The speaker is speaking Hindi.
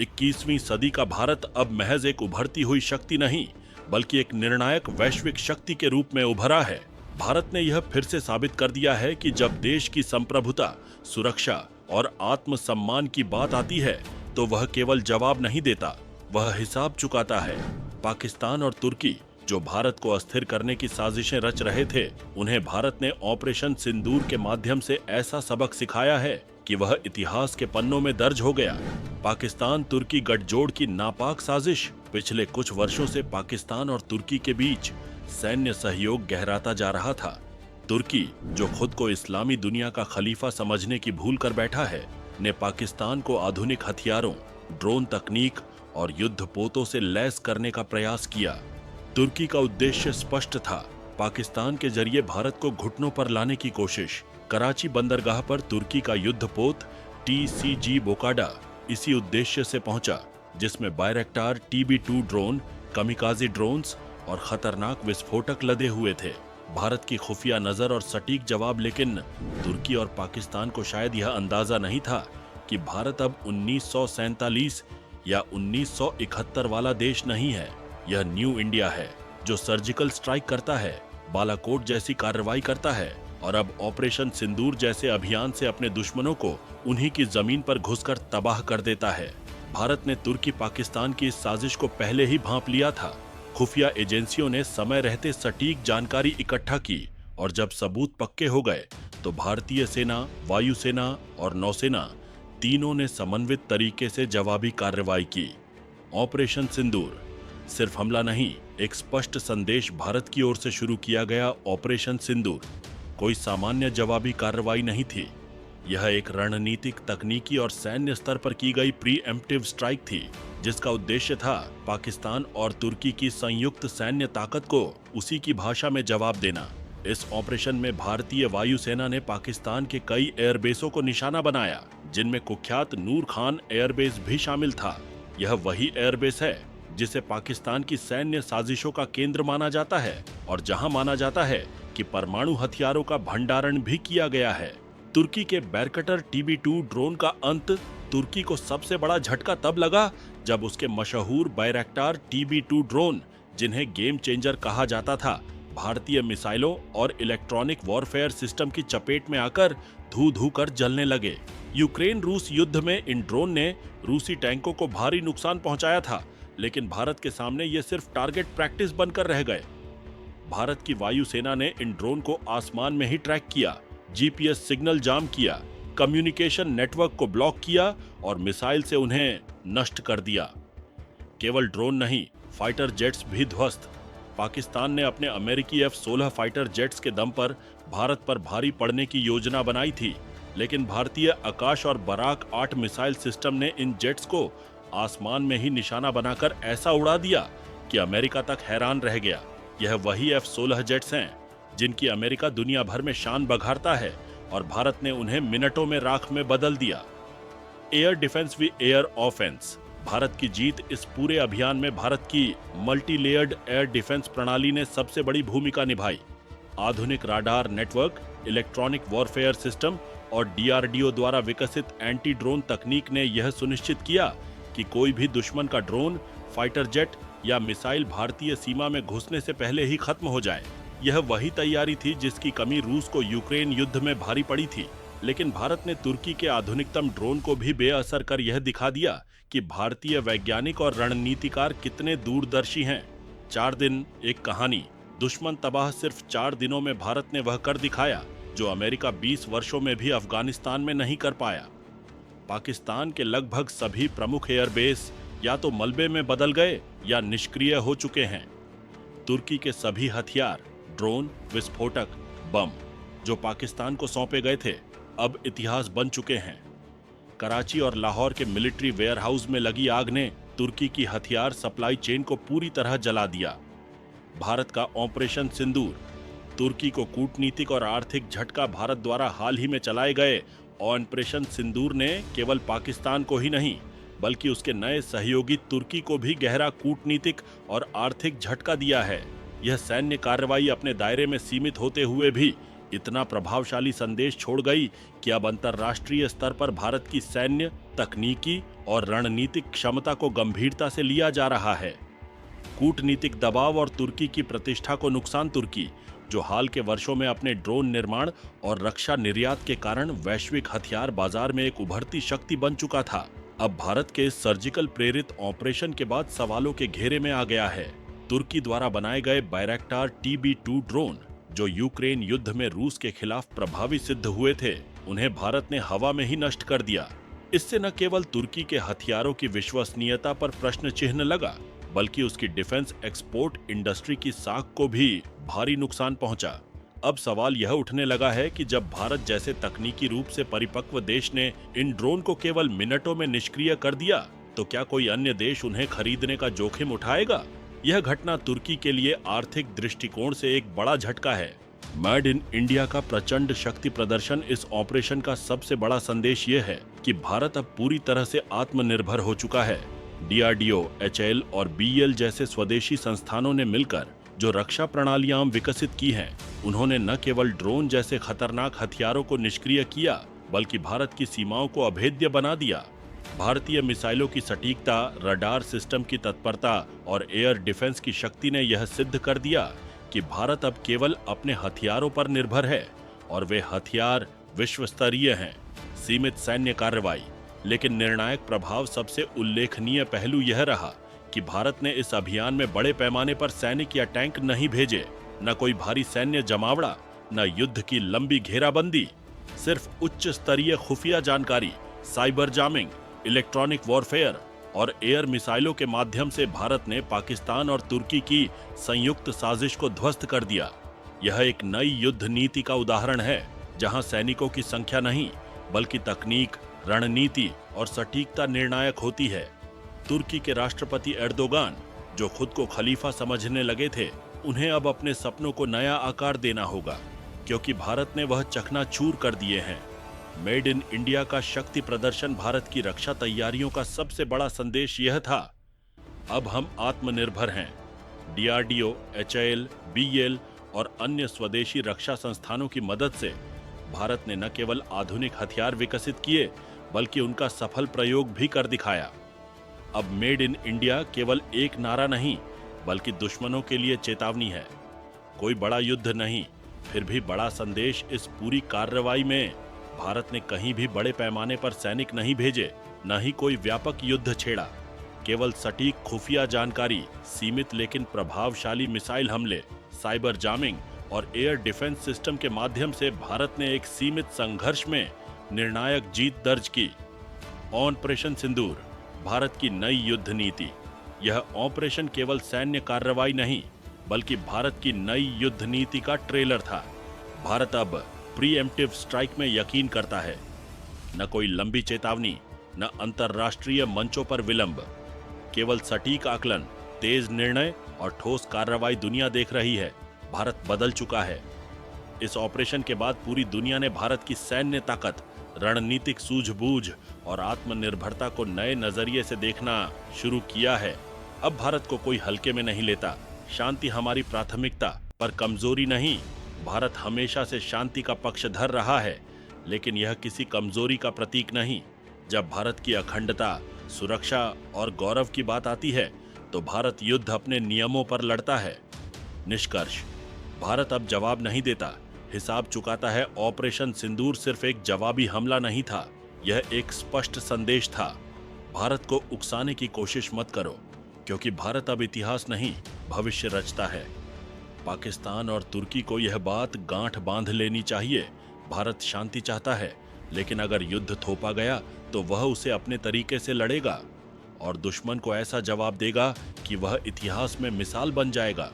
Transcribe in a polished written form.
21वीं सदी का भारत अब महज एक उभरती हुई शक्ति नहीं, बल्कि एक निर्णायक वैश्विक शक्ति के रूप में उभरा है। भारत ने यह फिर से साबित कर दिया है कि जब देश की संप्रभुता, सुरक्षा और आत्मसम्मान की बात आती है, तो वह केवल जवाब नहीं देता, वह हिसाब चुकाता है। पाकिस्तान और तुर्की जो भारत को अस्थिर करने की साजिशें रच रहे थे, उन्हें भारत ने ऑपरेशन सिंदूर के माध्यम से ऐसा सबक सिखाया है कि वह इतिहास के पन्नों में दर्ज हो गया। पाकिस्तान तुर्की गठजोड़ की नापाक साजिश। पिछले कुछ वर्षों से पाकिस्तान और तुर्की के बीच सैन्य सहयोग गहराता जा रहा था। तुर्की, जो खुद को इस्लामी दुनिया का खलीफा समझने की भूल कर बैठा है, ने पाकिस्तान को आधुनिक हथियारों, ड्रोन तकनीक और युद्धपोतों से लैस करने का प्रयास किया। तुर्की का उद्देश्य स्पष्ट था, पाकिस्तान के जरिए भारत को घुटनों पर लाने की कोशिश। कराची बंदरगाह पर तुर्की का युद्धपोत TCG बोकाडा इसी उद्देश्य से पहुंचा, जिसमें बायरक्टार TB2 ड्रोन, कमिकाजी ड्रोन्स और खतरनाक विस्फोटक लदे हुए थे। भारत की खुफिया नजर और सटीक जवाब। लेकिन तुर्की और पाकिस्तान को शायद यह अंदाजा नहीं था कि भारत अब 1947 या 1971 वाला देश नहीं है। यह न्यू इंडिया है, जो सर्जिकल स्ट्राइक करता है, बालाकोट जैसी कार्रवाई करता है और अब ऑपरेशन सिंदूर जैसे अभियान से अपने दुश्मनों को उन्हीं की जमीन पर घुसकर तबाह कर देता है। भारत ने तुर्की पाकिस्तान की इस साजिश को पहले ही भांप लिया था। खुफिया एजेंसियों ने समय रहते सटीक जानकारी इकट्ठा की और जब सबूत पक्के हो गए तो भारतीय सेना, वायुसेना और नौसेना तीनों ने समन्वित तरीके से जवाबी कार्रवाई की। ऑपरेशन सिंदूर सिर्फ हमला नहीं, एक स्पष्ट संदेश। भारत की ओर से शुरू किया गया ऑपरेशन सिंदूर कोई सामान्य जवाबी कार्रवाई नहीं थी। यह एक रणनीतिक, तकनीकी और सैन्य स्तर पर की गई प्रीएम्प्टिव स्ट्राइक थी, जिसका उद्देश्य था पाकिस्तान और तुर्की की संयुक्त सैन्य ताकत को उसी की भाषा में जवाब देना। इस ऑपरेशन में भारतीय वायुसेना ने पाकिस्तान के कई एयरबेसों को निशाना बनाया, जिनमें कुख्यात नूर खान एयरबेस भी शामिल था। यह वही एयरबेस है जिसे पाकिस्तान की सैन्य साजिशों का केंद्र माना जाता है और जहां माना जाता है कि परमाणु हथियारों का भंडारण भी किया गया है। तुर्की के बैरकटर TB2 ड्रोन का अंत तुर्की को सबसे बड़ा झटका तब लगा जब उसके मशहूर बायरक्टार TB2 ड्रोन, जिन्हें गेम चेंजर कहा जाता था, भारतीय मिसाइलों और इलेक्ट्रॉनिक वॉरफेयर सिस्टम की चपेट में आकर धू धू कर जलने लगे। यूक्रेन रूस युद्ध में इन ड्रोन ने रूसी टैंकों को भारी नुकसान पहुंचाया था, लेकिन भारत के सामने ये सिर्फ टारगेट प्रैक्टिस बनकर रह गए। भारत की वायुसेना ने इन ड्रोन को आसमान में ही ट्रैक किया, GPS सिग्नल जाम किया, कम्युनिकेशन नेटवर्क को ब्लॉक किया और मिसाइल से उन्हें नष्ट कर दिया। केवल ड्रोन नहीं, फाइटर जेट्स भी ध्वस्त। पाकिस्तान ने अपने अमेरिकी F-16 फाइटर जेट्स के दम पर भारत पर भारी पड़ने की योजना बनाई थी, लेकिन भारतीय आकाश और बराक 8 मिसाइल सिस्टम ने इन जेट्स को आसमान में ही निशाना बनाकर ऐसा उड़ा दिया कि अमेरिका तक हैरान रह गया। यह वही F-16 जेट्स हैं जिनकी अमेरिका दुनिया भर में शान बघारता है और भारत ने उन्हें मिनटों में राख में बदल दिया। Air defence v air offence. Bharat की जीत। इस पूरे अभियान में भारत की मल्टी लेयर्ड एयर डिफेंस प्रणाली ने सबसे बड़ी भूमिका निभाई। आधुनिक radar network, electronic warfare system और DRDO द्वारा विकसित एंटी ड्रोन तकनीक ने यह सुनिश्चित किया कि कोई भी दुश्मन का ड्रोन, फाइटर जेट या मिसाइल भारतीय सीमा में घुसने से पहले ही खत्म हो जाए। यह वही तैयारी थी जिसकी कमी रूस को यूक्रेन युद्ध में भारी पड़ी थी, लेकिन भारत ने तुर्की के आधुनिकतम ड्रोन को भी बेअसर कर यह दिखा दिया कि भारतीय वैज्ञानिक और रणनीतिकार कितने दूरदर्शी हैं। 4 दिन एक कहानी। दुश्मन तबाह। सिर्फ 4 दिनों में भारत ने वह कर दिखाया जो अमेरिका 20 वर्षों में भी अफगानिस्तान में नहीं कर पाया। पाकिस्तान के लगभग सभी प्रमुख एयरबेस या तो मलबे में बदल गए या निष्क्रिय हो चुके हैं। तुर्की के सभी हथियार, ड्रोन, विस्फोटक, बम जो पाकिस्तान को सौंपे गए थे, अब इतिहास बन चुके हैं। कराची और लाहौर के मिलिट्री वेयरहाउस में लगी आग ने तुर्की की हथियार सप्लाई चेन को पूरी तरह जला दिया। भारत का ऑपरेशन सिंदूर। तुर्की को कूटनीतिक और आर्थिक झटका। भारत द्वारा हाल ही में चलाए गए ऑपरेशन सिंदूर ने केवल पाकिस्तान को ही नहीं, बल्कि उसके नए सहयोगी तुर्की को भी गहरा कूटनीतिक और आर्थिक झटका दिया है। यह सैन्य कार्रवाई अपने दायरे में सीमित होते हुए भी इतना प्रभावशाली संदेश छोड़ गई कि अब अंतर्राष्ट्रीय स्तर पर भारत की सैन्य, तकनीकी और रणनीतिक क्षमता को गंभीरता से लिया जा रहा है। कूटनीतिक दबाव और तुर्की की प्रतिष्ठा को नुकसान। तुर्की, जो हाल के वर्षों में अपने ड्रोन निर्माण और रक्षा निर्यात के कारण वैश्विक हथियार बाजार में एक उभरती शक्ति बन चुका था, अब भारत के सर्जिकल प्रेरित ऑपरेशन के बाद सवालों के घेरे में आ गया है। तुर्की द्वारा बनाए गए बैरक्टार TB2 ड्रोन, जो यूक्रेन युद्ध में रूस के खिलाफ प्रभावी सिद्ध हुए थे, उन्हें भारत ने हवा में ही नष्ट कर दिया। इससे न केवल तुर्की के हथियारों की विश्वसनीयता पर प्रश्न चिन्ह लगा, बल्कि उसकी डिफेंस एक्सपोर्ट इंडस्ट्री की साख को भी भारी नुकसान पहुंचा। अब सवाल यह उठने लगा है कि जब भारत जैसे तकनीकी रूप से परिपक्व देश ने इन ड्रोन को केवल मिनटों में निष्क्रिय कर दिया, तो क्या कोई अन्य देश उन्हें खरीदने का जोखिम उठाएगा? यह घटना तुर्की के लिए आर्थिक दृष्टिकोण से एक बड़ा झटका है। मेड इन इंडिया का प्रचंड शक्ति प्रदर्शन इस ऑपरेशन का सबसे बड़ा संदेश यह है कि भारत अब पूरी तरह से आत्मनिर्भर हो चुका है। DRDO, HAL और BEL जैसे स्वदेशी संस्थानों ने मिलकर जो रक्षा प्रणालियां विकसित की हैं, उन्होंने न केवल ड्रोन जैसे खतरनाक हथियारों को निष्क्रिय किया, बल्कि भारत की सीमाओं को अभेद्य बना दिया। भारतीय मिसाइलों की सटीकता, रडार सिस्टम की तत्परता और एयर डिफेंस की शक्ति ने यह सिद्ध कर दिया कि भारत अब केवल अपने हथियारों पर निर्भर है, और वे हथियार विश्व स्तरीय हैं। सीमित सैन्य कार्रवाई, लेकिन निर्णायक प्रभाव। सबसे उल्लेखनीय पहलू यह रहा कि भारत ने इस अभियान में बड़े पैमाने पर सैनिक या टैंक नहीं भेजे, न कोई भारी सैन्य जमावड़ा, न युद्ध की लंबी घेराबंदी। सिर्फ उच्च स्तरीय खुफिया जानकारी, साइबर जामिंग, इलेक्ट्रॉनिक वॉरफेयर और एयर मिसाइलों के माध्यम से भारत ने पाकिस्तान और तुर्की की संयुक्त साजिश को ध्वस्त कर दिया। यह एक नई युद्ध नीति का उदाहरण है, जहां सैनिकों की संख्या नहीं, बल्कि तकनीक, रणनीति और सटीकता निर्णायक होती है। तुर्की के राष्ट्रपति एर्दोगान, जो खुद को खलीफा समझने लगे थे, उन्हें अब अपने सपनों को नया आकार देना होगा, क्योंकि भारत ने वह चकनाचूर कर दिए हैं। मेड इन इंडिया का शक्ति प्रदर्शन भारत की रक्षा तैयारियों का सबसे बड़ा संदेश यह था, अब हम आत्मनिर्भर हैं। DRDO, HAL, BEL और अन्य स्वदेशी रक्षा संस्थानों की मदद से भारत ने न केवल आधुनिक हथियार विकसित किए, बल्कि उनका सफल प्रयोग भी कर दिखाया। अब मेड इन इंडिया केवल एक नारा नहीं, बल्कि दुश्मनों के लिए चेतावनी है। कोई बड़ा युद्ध नहीं, फिर भी बड़ा संदेश। इस पूरी कार्रवाई में भारत ने कहीं भी बड़े पैमाने पर सैनिक नहीं भेजे, न ही कोई व्यापक युद्ध छेड़ा। केवल सटीक खुफिया जानकारी, सीमित लेकिन प्रभावशाली मिसाइल हमले, साइबर जामिंग और एयर डिफेंस सिस्टम के माध्यम से भारत ने एक सीमित संघर्ष में निर्णायक जीत दर्ज की। ऑपरेशन सिंदूर, भारत की नई युद्ध नीति। यह ऑपरेशन केवल सैन्य कार्रवाई नहीं, बल्कि भारत की नई युद्ध नीति का ट्रेलर था। भारत अब प्रीएम्प्टिव स्ट्राइक में यकीन करता है। न कोई लंबी चेतावनी, न अंतर्राष्ट्रीय मंचों पर विलंब, केवल सटीक आकलन, तेज निर्णय और ठोस कार्रवाई। दुनिया देख रही है, भारत बदल चुका है। इस ऑपरेशन के बाद पूरी दुनिया ने भारत की सैन्य ताकत, रणनीतिक सूझबूझ और आत्मनिर्भरता को नए नजरिए से देखना शुरू किया है। अब भारत को कोई हल्के में नहीं लेता। शांति हमारी प्राथमिकता, पर कमजोरी नहीं। भारत हमेशा से शांति का पक्षधर रहा है, लेकिन यह किसी कमजोरी का प्रतीक नहीं। जब भारत की अखंडता, सुरक्षा और गौरव की बात आती है, तो भारत युद्ध अपने नियमों पर लड़ता है। निष्कर्ष, भारत अब जवाब नहीं देता, हिसाब चुकाता है। ऑपरेशन सिंदूर सिर्फ एक जवाबी हमला नहीं था, यह एक स्पष्ट संदेश था। भारत को उकसाने की कोशिश मत करो, क्योंकि भारत अब इतिहास नहीं, भविष्य रचता है। पाकिस्तान और तुर्की को यह बात गांठ बांध लेनी चाहिए। भारत शांति चाहता है, लेकिन अगर युद्ध थोपा गया तो वह उसे अपने तरीके से लड़ेगा और दुश्मन को ऐसा जवाब देगा कि वह इतिहास में मिसाल बन जाएगा।